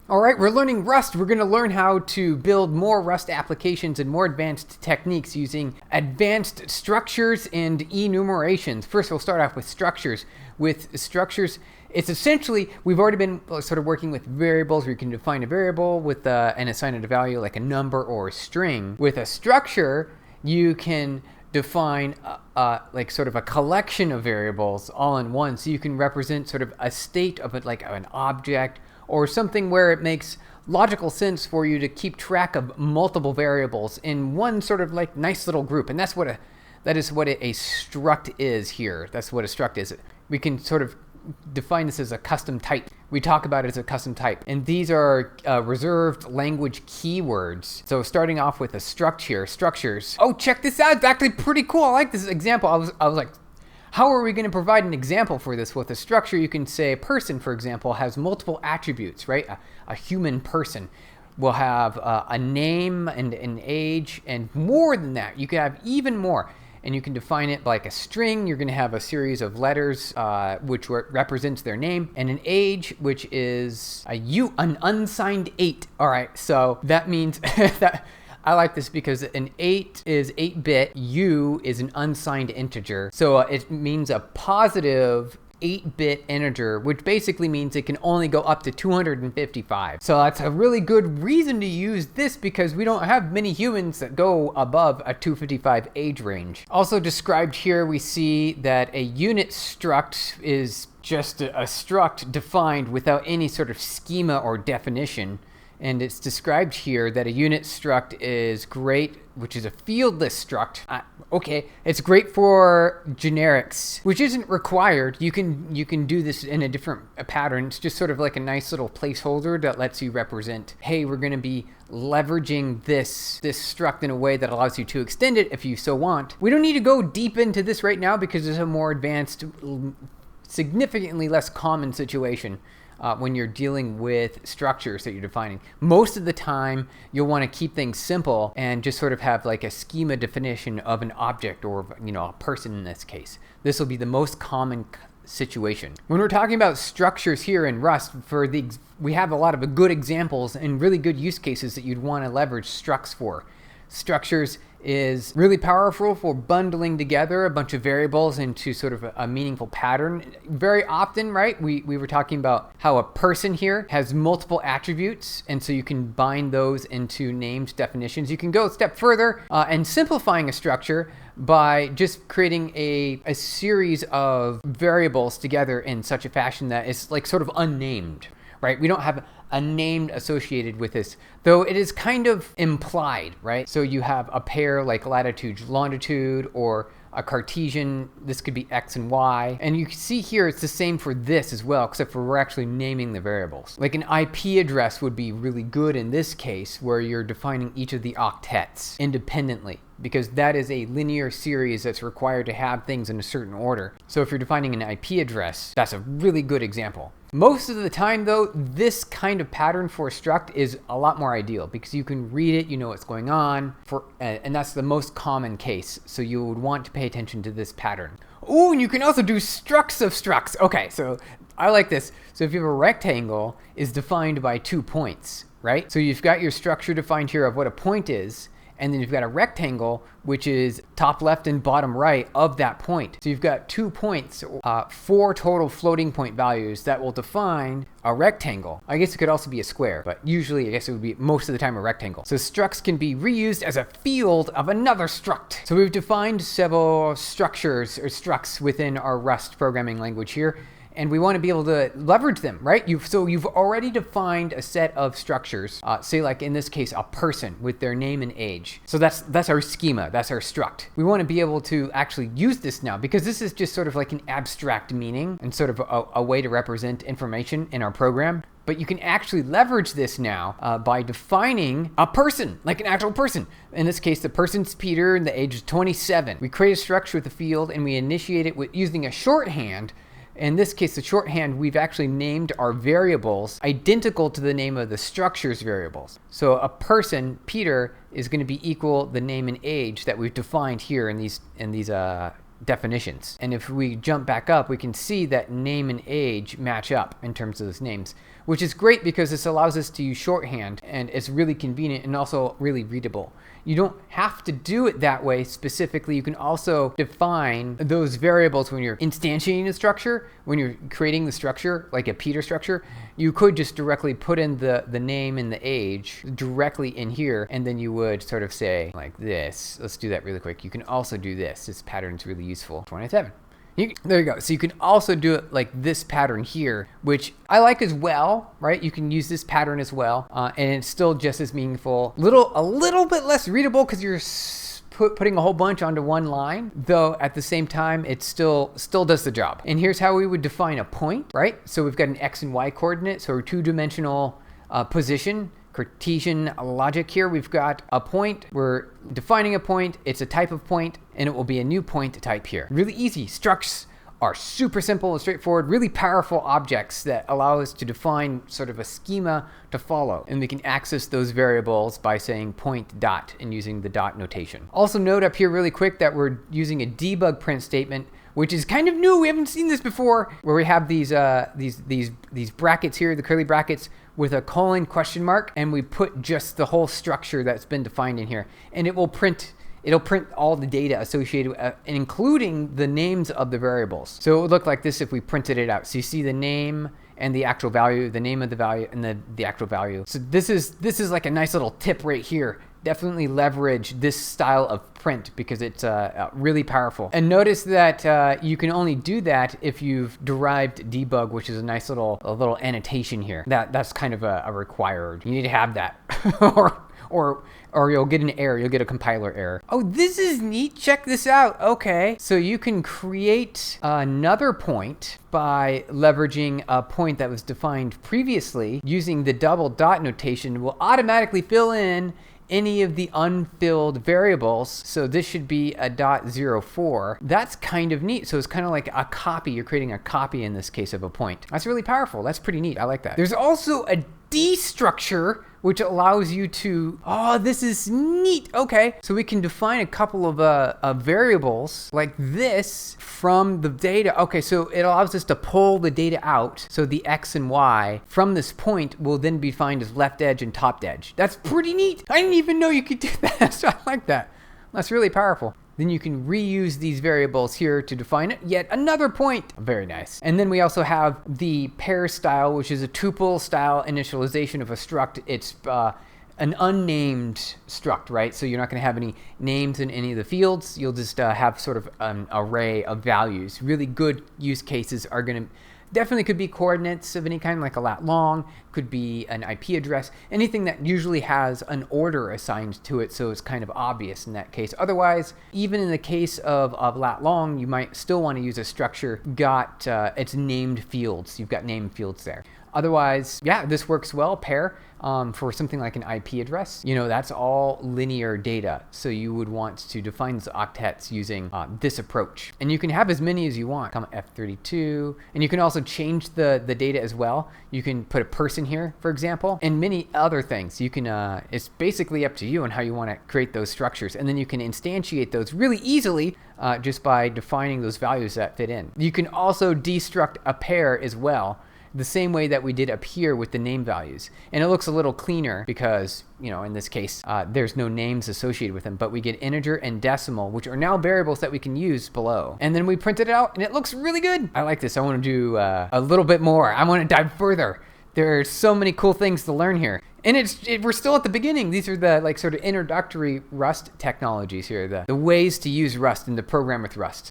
All right, we're learning Rust. We're going to learn how to build more Rust applications and more advanced techniques using advanced structures and enumerations. First, we'll start off with structures. With structures, it's essentially, we've already been sort of working with variables where you can define a variable with and assign it a value like a number or a string. With a structure, you can define like sort of a collection of variables all in one. So you can represent sort of a state of it, like an object or something where it makes logical sense for you to keep track of multiple variables in one sort of like nice little group. And that is what a struct is here. That's what a struct is. We can sort of define this as a custom type. We talk about it as a custom type. And these are reserved language keywords. So starting off with a struct here, structures. Oh, check this out. It's actually pretty cool. I like this example. I was like, how are we going to provide an example for this? With a structure, you can say a person, for example, has multiple attributes, right? A human person will have a name and an age, and more than that. You can have even more. And you can define it like a string. You're going to have a series of letters which represents their name, and an age, which is an unsigned 8. All right, so that means that I like this because an 8 is 8-bit. U is an unsigned integer. So it means a positive 8-bit integer, which basically means it can only go up to 255. So that's a really good reason to use this because we don't have many humans that go above a 255 age range. Also described here, we see that a unit struct is just a struct defined without any sort of schema or definition. And it's described here that a unit struct is great, which is a fieldless struct. Okay, it's great for generics, which isn't required. You can do this in a different pattern. It's just sort of like a nice little placeholder that lets you represent, hey, we're going to be leveraging this struct in a way that allows you to extend it if you so want. We don't need to go deep into this right now because it's a more advanced, significantly less common situation. When you're dealing with structures that you're defining. Most of the time, you'll want to keep things simple and just sort of have like a schema definition of an object or, a person in this case. This will be the most common situation. When we're talking about structures here in Rust, we have a lot of good examples and really good use cases that you'd want to leverage structs for. Structures is really powerful for bundling together a bunch of variables into sort of a meaningful pattern. Very often, right, we were talking about how a person here has multiple attributes, and so you can bind those into named definitions. You can go a step further and simplifying a structure by just creating a series of variables together in such a fashion that it's like sort of unnamed. Right? We don't have a name associated with this, though it is kind of implied, right? So you have a pair like latitude, longitude, or a Cartesian. This could be X and Y. And you can see here it's the same for this as well, except for we're actually naming the variables. Like an IP address would be really good in this case, where you're defining each of the octets independently, because that is a linear series that's required to have things in a certain order. So if you're defining an IP address, that's a really good example. Most of the time, though, this kind of pattern for a struct is a lot more ideal because you can read it, you know what's going on, and that's the most common case. So you would want to pay attention to this pattern. Oh, and you can also do structs of structs. Okay, so I like this. So if you have a rectangle, is defined by 2 points, right? So you've got your structure defined here of what a point is, and then you've got a rectangle, which is top left and bottom right of that point. So you've got 2 points, 4 total floating point values that will define a rectangle. I guess it could also be a square, but usually I guess it would be most of the time a rectangle. So structs can be reused as a field of another struct. So we've defined several structures or structs within our Rust programming language here. And we want to be able to leverage them, right? So you've already defined a set of structures, say like in this case, a person with their name and age. So that's our schema, that's our struct. We want to be able to actually use this now because this is just sort of like an abstract meaning and sort of a way to represent information in our program. But you can actually leverage this now by defining a person, like an actual person. In this case, the person's Peter and the age is 27. We create a structure with a field and we initiate it with using a shorthand. In this case, the shorthand, we've actually named our variables identical to the name of the structure's variables. So a person, Peter, is going to be equal the name and age that we've defined here in these definitions. And if we jump back up, we can see that name and age match up in terms of those names. which is great because this allows us to use shorthand, and it's really convenient and also really readable. You don't have to do it that way specifically. You can also define those variables when you're instantiating a structure, when you're creating the structure, like a Peter structure. You could just directly put in the name and the age directly in here, and then you would sort of say like this. Let's do that really quick. You can also do this. This pattern is really useful. 27. There you go. So you can also do it like this pattern here, which I like as well, right? You can use this pattern as well, and it's still just as meaningful. A little bit less readable because you're putting a whole bunch onto one line, though at the same time it still does the job. And here's how we would define a point, right? So we've got an x and y coordinate, so a two-dimensional position. Cartesian logic here. We've got a point. We're defining a point. It's a type of point, and it will be a new point type here. Really easy. Structs are super simple and straightforward, really powerful objects that allow us to define sort of a schema to follow. And we can access those variables by saying point dot and using the dot notation. Also note up here really quick that we're using a debug print statement, which is kind of new. We haven't seen this before, where we have these brackets here, the curly brackets with a colon question mark, and we put just the whole structure that's been defined in here, and it will print. It'll print all the data associated with, including the names of the variables. So it would look like this if we printed it out. So you see the name and the actual value, the name of the value, and the actual value. So this is like a nice little tip right here. Definitely leverage this style of print because it's really powerful. And notice that you can only do that if you've derived debug, which is a nice little annotation here. That's kind of a required. You need to have that, or you'll get an error. You'll get a compiler error. Oh, this is neat. Check this out. Okay, so you can create another point by leveraging a point that was defined previously. Using the double dot notation will automatically fill in any of the unfilled variables. So this should be a .04. That's kind of neat. So it's kind of like a copy. You're creating a copy in this case of a point. That's really powerful. That's pretty neat. I like that. There's also a D structure, which allows you to, oh, this is neat. Okay, so we can define a couple of variables like this from the data. Okay, so it allows us to pull the data out. So the X and Y from this point will then be defined as left edge and top edge. That's pretty neat. I didn't even know you could do that. So I like that. That's really powerful. Then you can reuse these variables here to define yet another point. Very nice. And then we also have the pair style, which is a tuple style initialization of a struct. It's an unnamed struct, right? So you're not going to have any names in any of the fields. You'll just have sort of an array of values. Really good use cases are going to definitely could be coordinates of any kind, like a lat long, could be an IP address, anything that usually has an order assigned to it, so it's kind of obvious in that case. Otherwise, even in the case of lat long, you might still want to use a structure got its named fields. You've got named fields there. Otherwise, yeah, this works well. Pair for something like an IP address, you know, that's all linear data. So you would want to define those octets using this approach. And you can have as many as you want, F32. And you can also change the data as well. You can put a person here, for example, and many other things. You can, it's basically up to you on how you want to create those structures. And then you can instantiate those really easily just by defining those values that fit in. You can also destruct a pair as well, the same way that we did up here with the name values. And it looks a little cleaner because, you know, in this case, there's no names associated with them, but we get integer and decimal, which are now variables that we can use below. And then we printed it out and it looks really good. I like this. I want to do a little bit more. I want to dive further. There are so many cool things to learn here. And we're still at the beginning. These are the like sort of introductory Rust technologies here, the ways to use Rust and to program with Rust.